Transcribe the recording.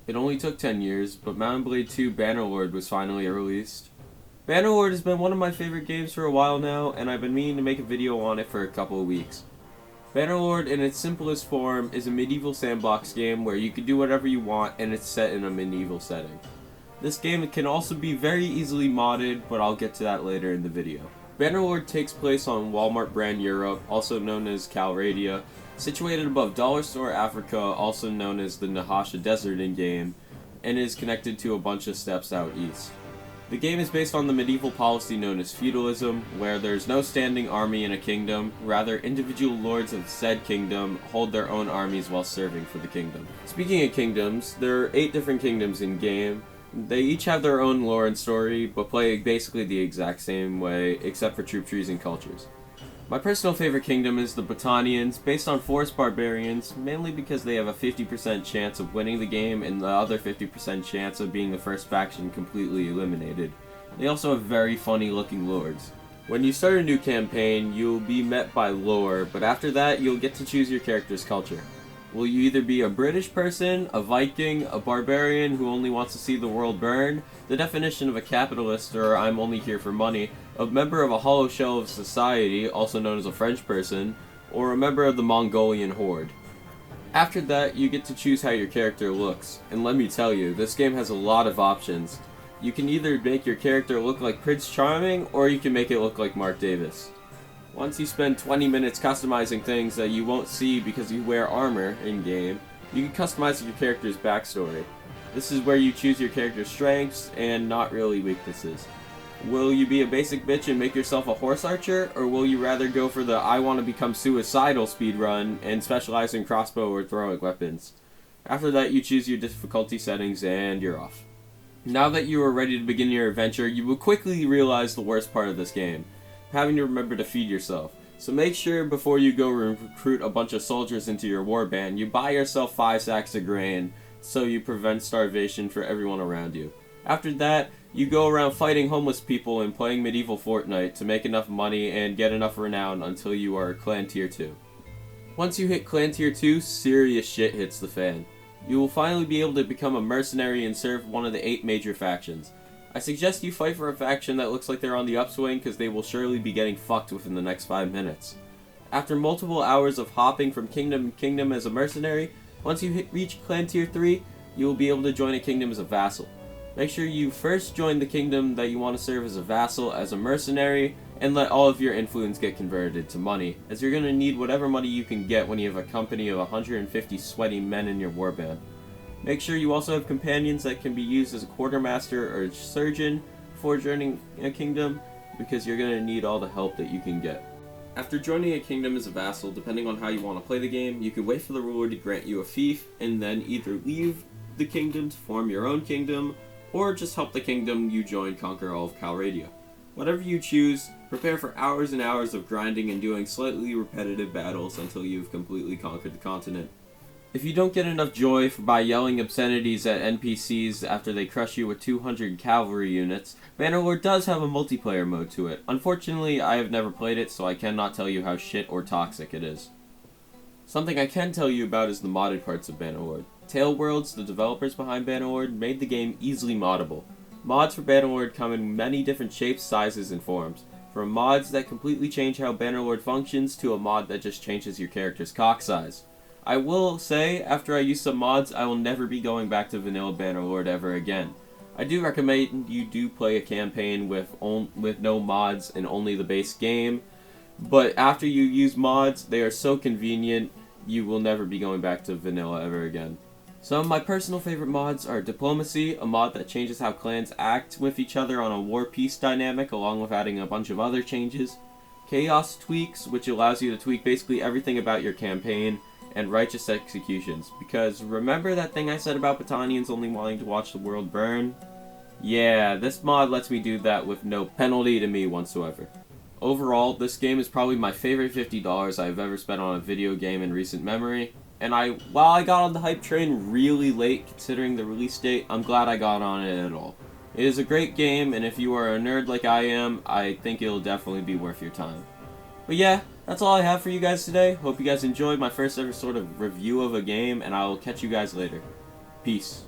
It only took 10 years, but Mount and Blade 2 Bannerlord was finally released. Bannerlord has been one of my favorite games for a while now, and I've been meaning to make a video on it for a couple of weeks. Bannerlord, in its simplest form, is a medieval sandbox game where you can do whatever you want and it's set in a medieval setting. This game can also be very easily modded, but I'll get to that later in the video. Bannerlord takes place on Walmart brand Europe, also known as Calradia, situated above Dollar Store Africa, also known as the Nahasha Desert in-game, and is connected to a bunch of steps out east. The game is based on the medieval policy known as feudalism, where there's no standing army in a kingdom, rather individual lords of said kingdom hold their own armies while serving for the kingdom. Speaking of kingdoms, there are 8 different kingdoms in-game. They each have their own lore and story, but play basically the exact same way, except for troop trees and cultures. My personal favorite kingdom is the Botanians, based on forest barbarians, mainly because they have a 50% chance of winning the game and the other 50% chance of being the first faction completely eliminated. They also have very funny looking lords. When you start a new campaign, you'll be met by lore, but after that you'll get to choose your character's culture. Will you either be a British person, a Viking, a barbarian who only wants to see the world burn, the definition of a capitalist or I'm only here for money, a member of a hollow shell of society, also known as a French person, or a member of the Mongolian horde? After that, you get to choose how your character looks, and let me tell you, this game has a lot of options. You can either make your character look like Prince Charming, or you can make it look like Mark Davis. Once you spend 20 minutes customizing things that you won't see because you wear armor in-game, you can customize your character's backstory. This is where you choose your character's strengths and not really weaknesses. Will you be a basic bitch and make yourself a horse archer, or will you rather go for the I want to become suicidal speedrun and specialize in crossbow or throwing weapons? After that, you choose your difficulty settings and you're off. Now that you are ready to begin your adventure, you will quickly realize the worst part of this game: having to remember to feed yourself. So make sure before you go recruit a bunch of soldiers into your warband, you buy yourself 5 sacks of grain so you prevent starvation for everyone around you. After that, you go around fighting homeless people and playing medieval Fortnite to make enough money and get enough renown until you are Clan Tier 2. Once you hit Clan Tier 2, serious shit hits the fan. You will finally be able to become a mercenary and serve one of the 8 major factions. I suggest you fight for a faction that looks like they're on the upswing, because they will surely be getting fucked within the next 5 minutes. After multiple hours of hopping from kingdom to kingdom as a mercenary, once you reach Clan Tier 3, you will be able to join a kingdom as a vassal. Make sure you first join the kingdom that you want to serve as a vassal as a mercenary, and let all of your influence get converted to money, as you're going to need whatever money you can get when you have a company of 150 sweaty men in your warband. Make sure you also have companions that can be used as a quartermaster or a surgeon before joining a kingdom, because you're going to need all the help that you can get. After joining a kingdom as a vassal, depending on how you want to play the game, you can wait for the ruler to grant you a fief, and then either leave the kingdom to form your own kingdom, or just help the kingdom you join conquer all of Calradia. Whatever you choose, prepare for hours and hours of grinding and doing slightly repetitive battles until you've completely conquered the continent. If you don't get enough joy by yelling obscenities at NPCs after they crush you with 200 cavalry units, Bannerlord does have a multiplayer mode to it. Unfortunately, I have never played it, so I cannot tell you how shit or toxic it is. Something I can tell you about is the modded parts of Bannerlord. Tailworlds, the developers behind Bannerlord, made the game easily moddable. Mods for Bannerlord come in many different shapes, sizes, and forms. From mods that completely change how Bannerlord functions to a mod that just changes your character's cock size. I will say, after I use some mods, I will never be going back to vanilla Bannerlord ever again. I do recommend you do play a campaign with no mods and only the base game, but after you use mods, they are so convenient, you will never be going back to vanilla ever again. Some of my personal favorite mods are Diplomacy, a mod that changes how clans act with each other on a war-peace dynamic, along with adding a bunch of other changes. Chaos Tweaks, which allows you to tweak basically everything about your campaign. And Righteous Executions, because remember that thing I said about Botanians only wanting to watch the world burn? Yeah, this mod lets me do that with no penalty to me whatsoever. Overall, this game is probably my favorite $50 I've ever spent on a video game in recent memory. And while I got on the hype train really late considering the release date, I'm glad I got on it at all. It is a great game, and if you are a nerd like I am, I think it'll definitely be worth your time. But yeah, that's all I have for you guys today. Hope you guys enjoyed my first ever sort of review of a game, and I will catch you guys later. Peace.